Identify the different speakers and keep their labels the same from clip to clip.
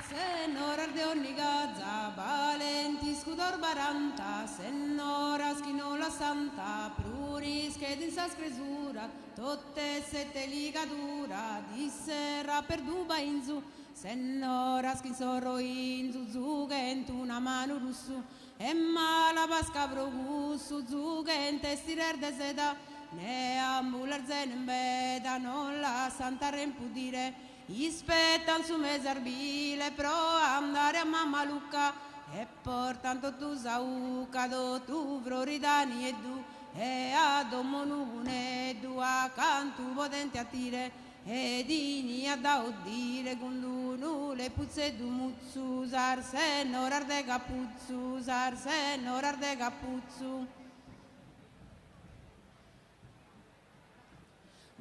Speaker 1: Senor de Onigaza, valenti scudor baranta, Senora schino la santa, pruris che din sa scresura, totte sette ligadura, dissera per duba inzu, Senora schin sorro inzu, zugent una mano russu, e mala basca brogussu, zugent estirer de seda, ne ambular zenen beda, non la santa rempudire, ispettan su mesarbile pro andare a Mammalucca e portanto tu sauca do tu vroridani e du e a domonune du a cantu potente a tire e dini a da oddire gundunu le puzze du muzzu sarsen orar de capuzzu sarsen orar de capuzzu.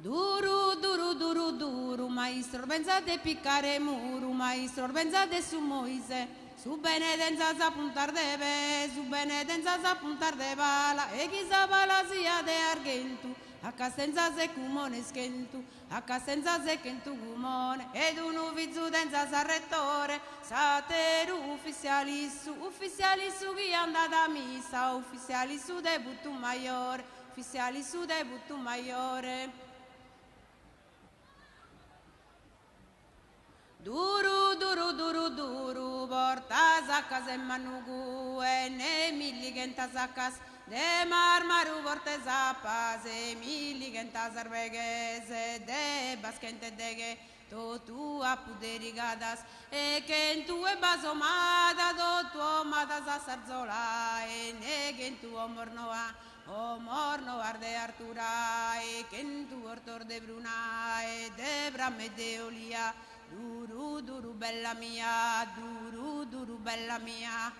Speaker 1: Duru, duru, duru, duru, maestro benza de piccare muru, maestro benza de su Moise, su benedenza sa puntar de be, su benedenza sa puntar de bala, e chi sa bala sia de argentu, a casenza se cumone schentu, a casenza se kentu cumone, ed un uvizzu denza sa rettore, sa teru ufficiali su chi andata a missa, ufficiali su debutto maiore, ufficiali su debutto maiore. Duru, duru, duru, duru, porta sacas e manugu, e ne milligenta sacas, de marmaru vorte zapas, e milligenta sarvegese, de baskente dege, to tu apuderigadas, e che in tu e basomada, do tuo madas a sarzola, e ne che in tu omornoa, o morno arde artura, e che in tu ortor de bruna, e de brame de olia, duru, duru, bella mia, duru, duru, bella mia.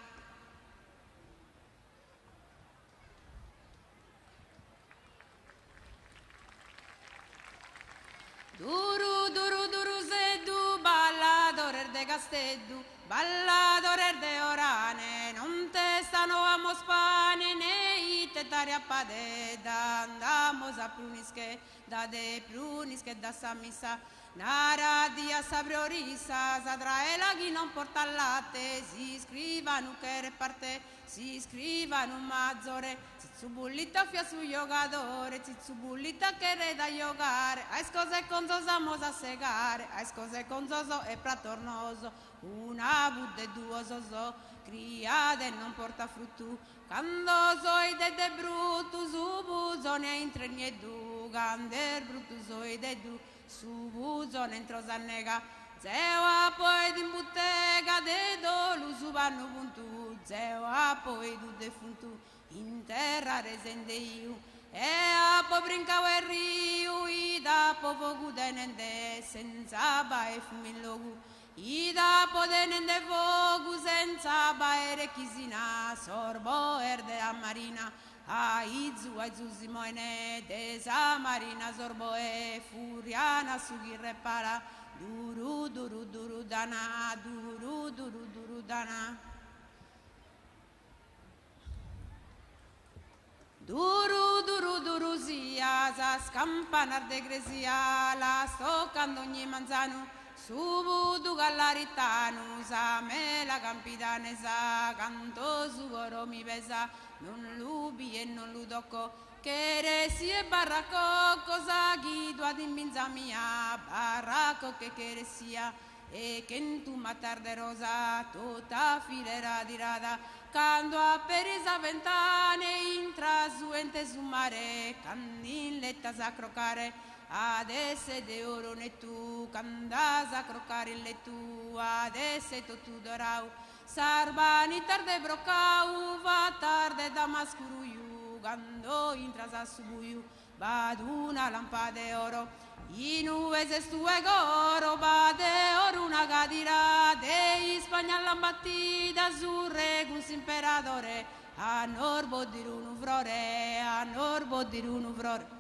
Speaker 1: Duru, duru, duru, seddu, balladorer de Casteddu, balladorer de Orane, non te stano a Mospane, ne ite tari a Padeda, andamos a Prunische, da de Prunische da Samissa, Nara dia sabriorisa, sadraela chi non porta al latte, si scrivano che reparte, si scrivano mazzore, zizzubullita fia su giocatore, zizzubullita che re da giocare, ai scose con zosamos a segare, ai scose con zoso e pratornoso, una budde e due soso, criade non porta fruttu, quando soi de brutto, su buzone intreni e du, gander brutto soi de du, su buzone entro sannega, zeo a poi di bottega, de dolu su vanno puntu, zeo a poi du defuntu, in terra resende io, e a po brincavo e riu, i da po fogu denende, senza bae fumi logu, i da po denende fogu, senza bae chisina, sorbo erde a marina, aizu simoine, desa marina sorbo e furiana su repara, duru, duru, duru, dana, duru, duru, duru, dana. Duru, duru, duru, sia, sa scampanar de gresia, la stoccando ogni manzano, subudu gallaritanu, sa me la campidanesa, canto su coro mi pesa, non lubi e non ludocco, che resi e barracco, cosa ghido ad imbinza mia, barracco che sia, e che in tu matar de rosa, tutta filera di rada, quando a perisa ventane, intra su ente su mare, candilletta sa crocare, adesso de oro ne tu, candasa crocare il lettu, adesso tu dorau, sarbani tarde brocau, va tarde damascuruiu, quando intrasa su buiu, vado una lampada de oro, in uese stue goro, bade oro una gadira, de Spagna lambattida, su regus imperadore, a norbo di un uvrore, a norbo di un uvrore.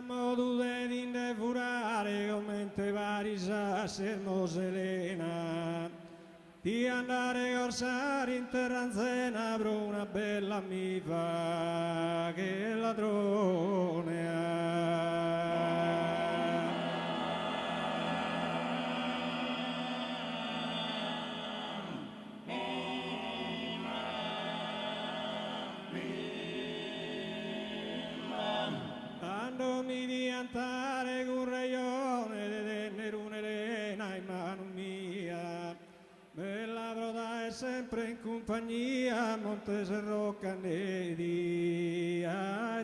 Speaker 2: modo de furare commente varisa sermoselena di andare a corsare in terranzena per una bella mi fa che ladrone ha. Dandomi di andare con un raione di tenere un'elena in mano mia, bella broda è sempre in compagnia, Monte Serro Cannedi a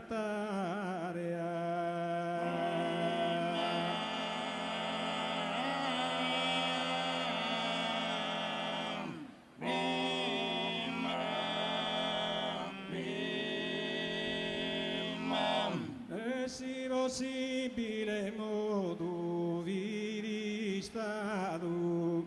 Speaker 2: se possibile modo vidi stato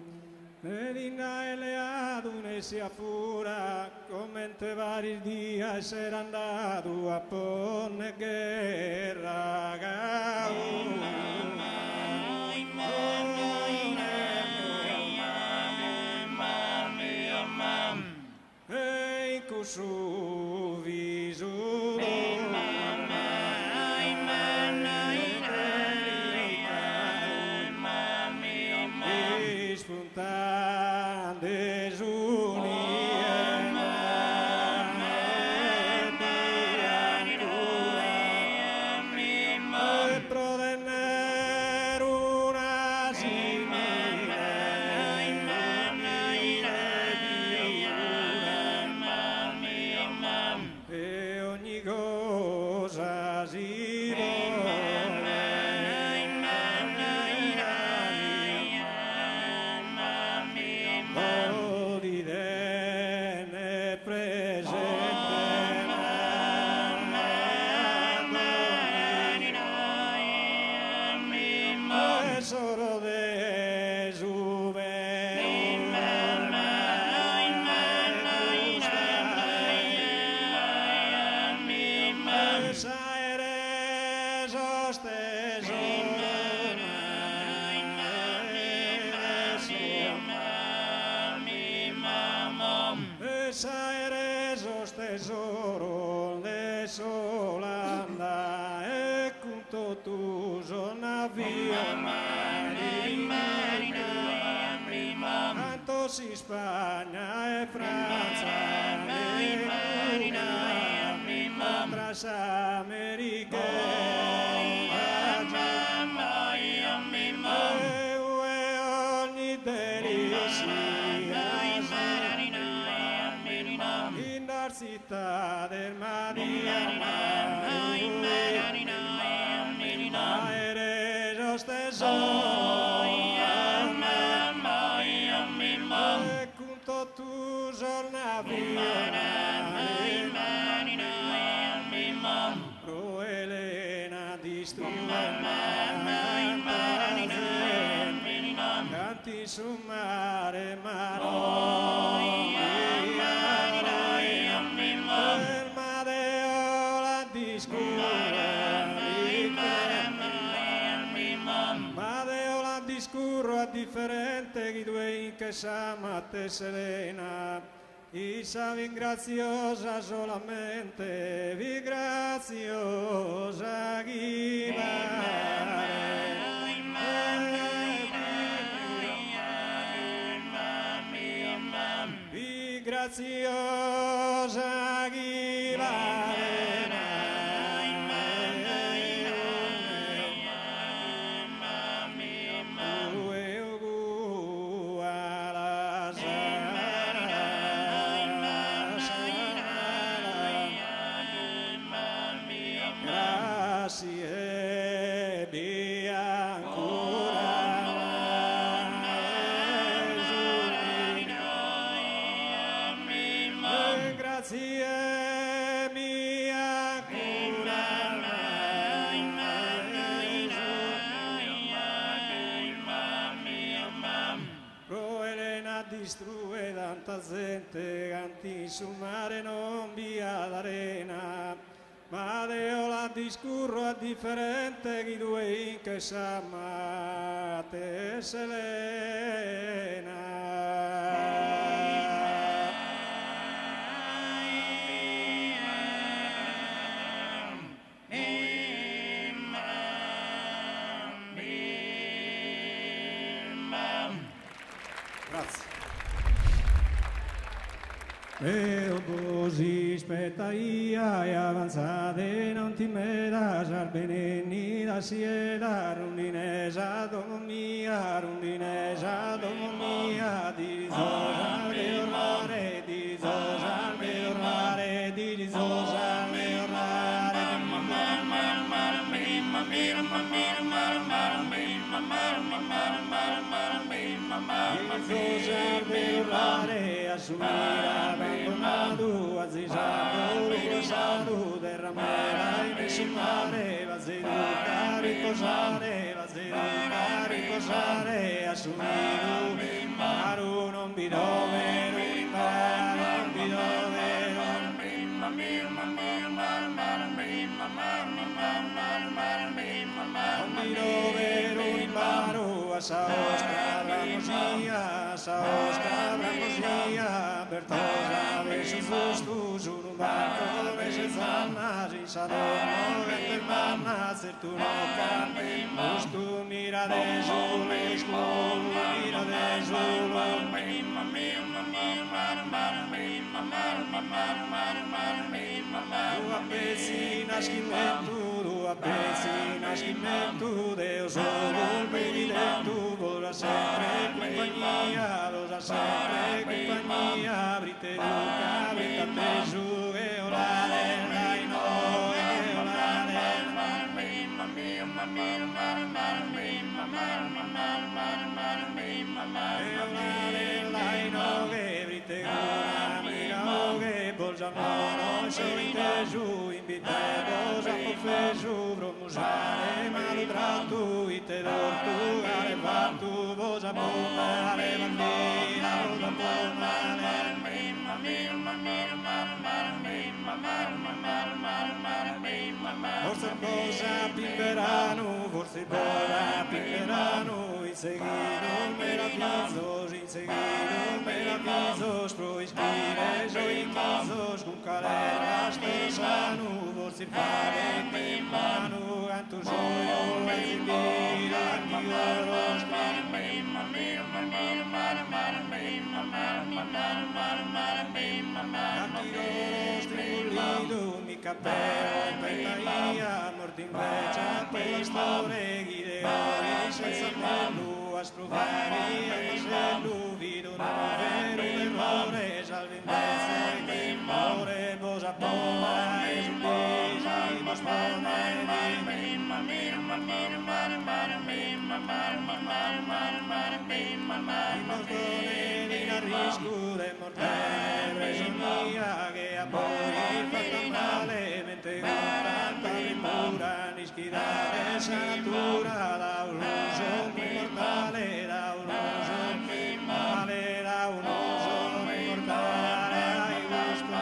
Speaker 2: ed inna le adune si affura commente vari dia essere andato a ponne guerra e in cusso viso tesoro le solanda e conto tu sono via tanto si Spagna e Francia tras America e ogni delizia città del Maria aereo lo stesso e conto tu giorna pro Elena canti su mare discurro a differente chi due in che samate serena y sabe graciosa solamente vi graciosa vi graziosa distrue tanta gente, canti su mare non via l'arena, ma Deo la discurro a differente chi due in che s'amate Selena.
Speaker 3: Grazie.
Speaker 2: E così spetta ia e avanzate non ti meda sarbeneni da sieda rondinesa domo mia di zosa me ormare di zosa me ormare di zosa me ormare assumira bentornato azzisato riposato derramera in nessun mare vazzeduca riposare assumiro maru non vi dove non vi dove saos cabra bertosa versus fustus un barco versus zannas in sadono vette manna certuno campi mustu mira de zulu mira de zulu tua pezzi nascimento Deus o previdente vola sempre compagnia losa sempre compagnia brite duca brita tesu e olare dai no e olare dai no e brite duca bolzano so intesu invitevos a confesu bromusare maludratu ite dortu arevatu vos a pomare bandina vos a pomare forse cosa pimperano forse cosa pimperano inseguido meravizos inseguido meravizos pro ispires o inquizos con caleras tesanu vos irfare manu antus oio exibira antigoros antigoros tribulido mi capello petaia morti invece per storie gideoni senza mano a sprovare a masello vido un vero errore salvindezze che more vos appona e suppisi vos pona risco de mortale presonia che a poi fatta male mente tanta rimura nischidare esa natura da un uso mortale da un uso male da un uso mortale ai gusto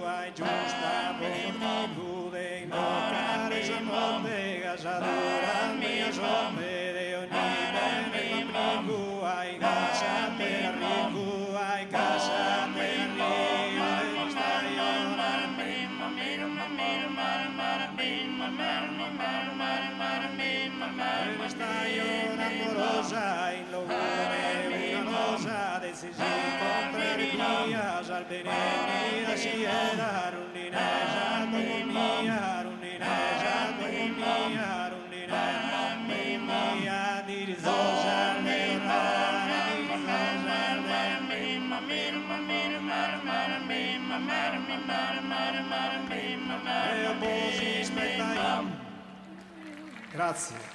Speaker 2: ai giusta motivo de invocare esa morte gasadora mia somme de ogni bene amico ai casa per arrivo ai casa per arrivo stai amorosa in locure una rosa decisiva contrarias al venire da siera rondinesa mia rondinesa mia di rizosa
Speaker 3: Grazie.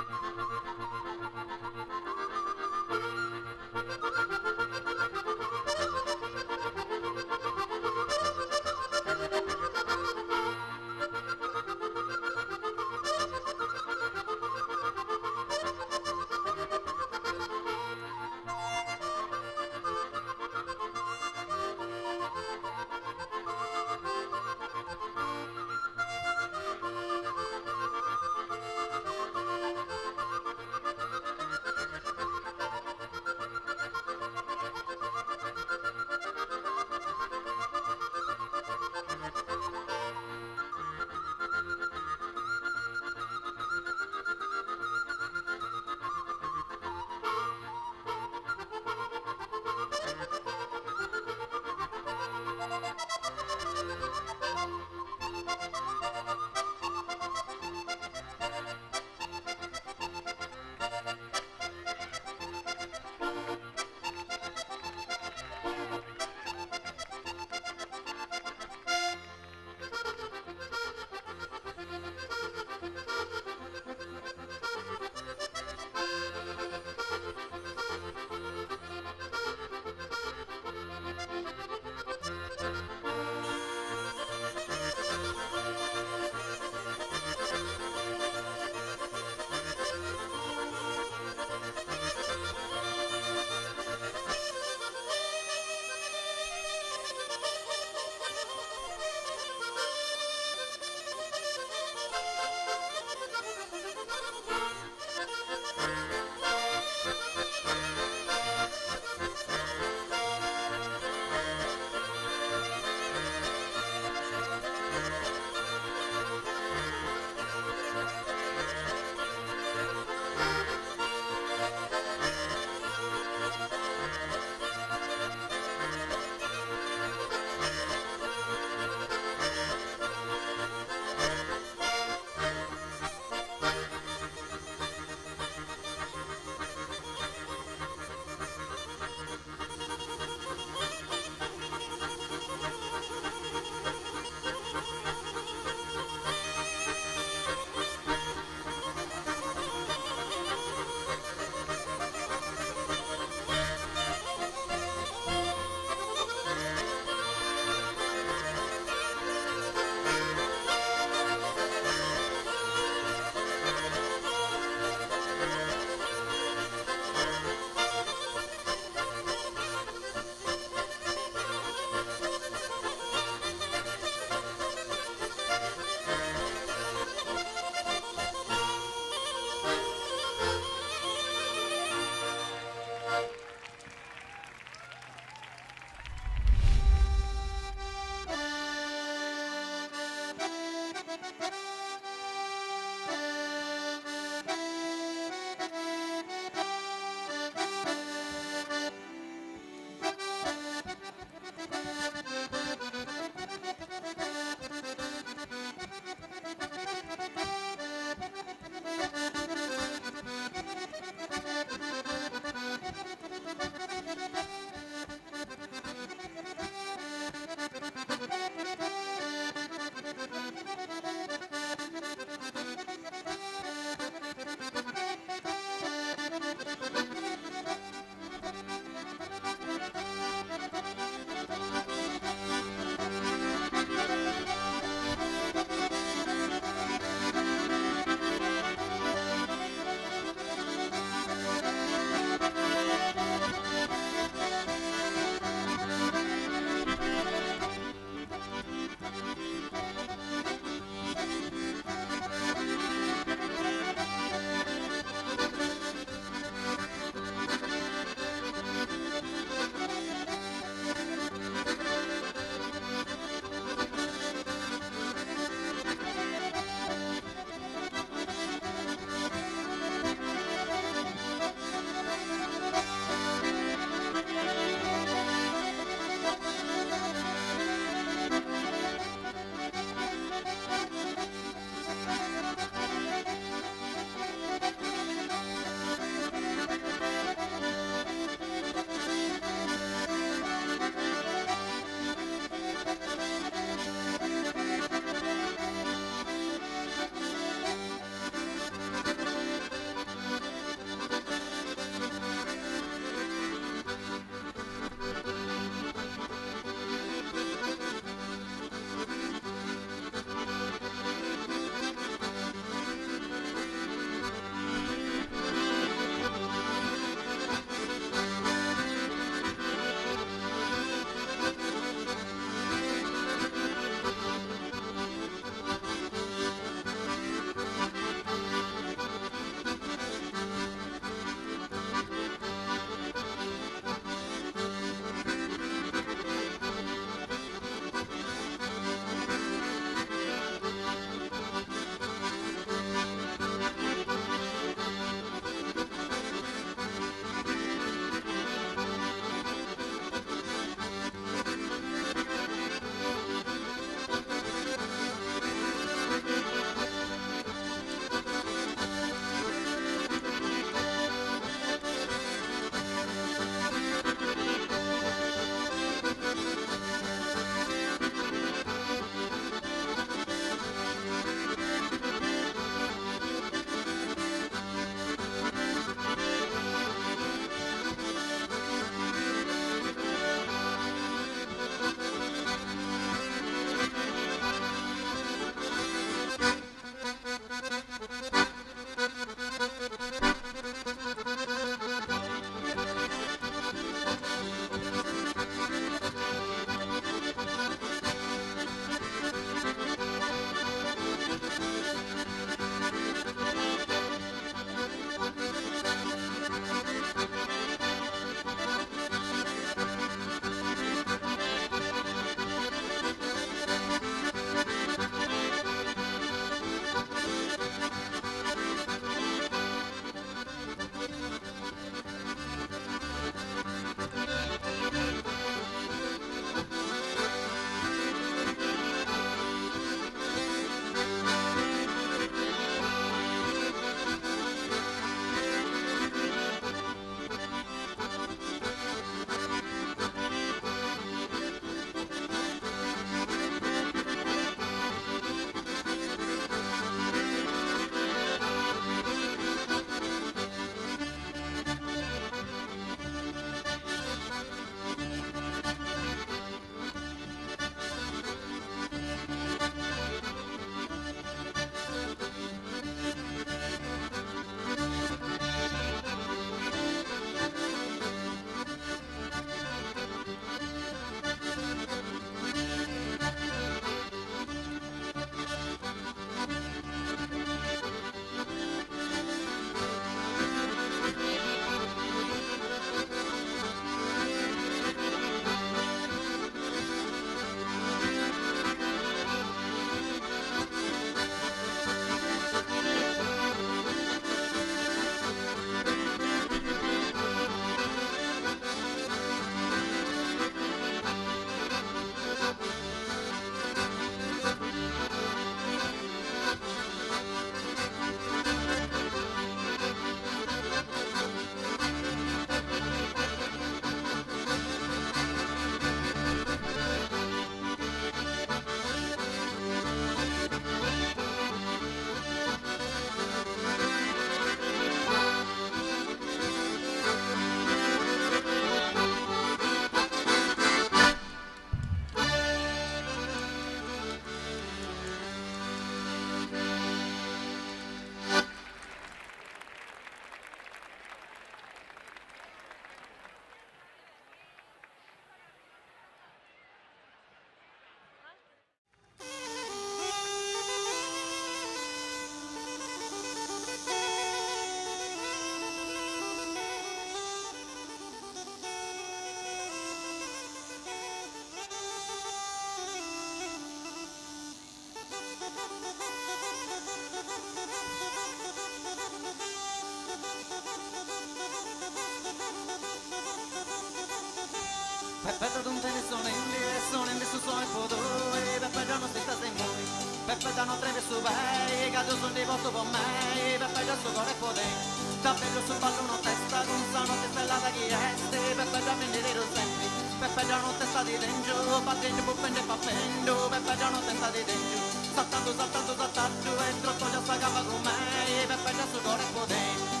Speaker 3: radio sono devoto con me, per peggio sto cuore potente. Davvero sul ballo non testa, con sa notte stellata chi reste, per peggio a vendere lo sempre, per peggio non testa di dentro, battendo, buffendo e pappendo, per peggio non testa di dentro, saltando, saltando, saltando, e trotto già sta capa con me, per peggio sto cuore potente.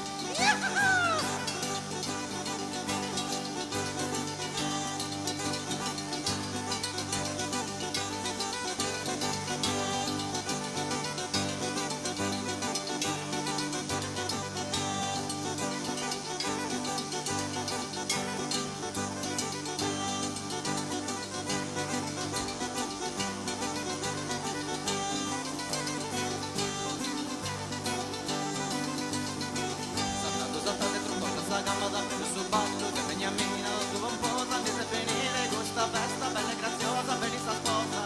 Speaker 3: Gamba da più sul ballo che Beniamina dove un po' tanti se venire questa festa bella e graziosa per sta sposa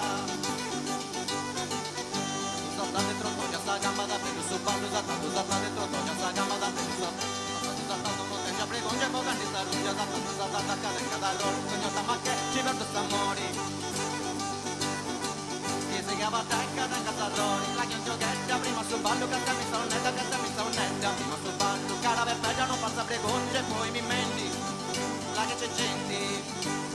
Speaker 3: saltate troppo già sta gamba da più sul ballo saltate troppo già sta gamba da più saltate non te già prego già poca ni sta ruggia saltate a casa in cada rol cognata ma che ci perdo sta mori che si chiama tecca da casa roli la che giochetta prima sul ballo che mi sta netta prima sul ballo cara per peggio non passa preconce poi mi mendi la che c'è gente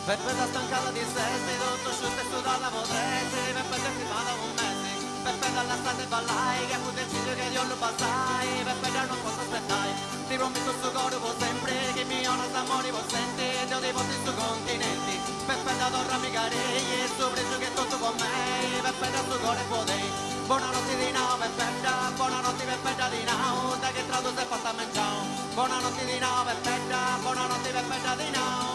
Speaker 3: Peppe da stancata di sette, tutto asciutto e sudata potrete, Peppe da firmata un mese, Peppe dalla strada ballai, che fu deciso che Dio lo passai, Peppe da non posso aspettare, ti prometto sto coro per sempre, che mi ona s'amore per sente, Dio dei posti su continenti, Peppe da torra mi carei, e sto preso che tutto con me, Peppe da sto cuore potei, buonanotte di now, Peppe da, buonanotte Peppe da di now, da che trato sei fatta a mangiare, buonanotte di now, Peppe da, buonanotte Peppe da di now.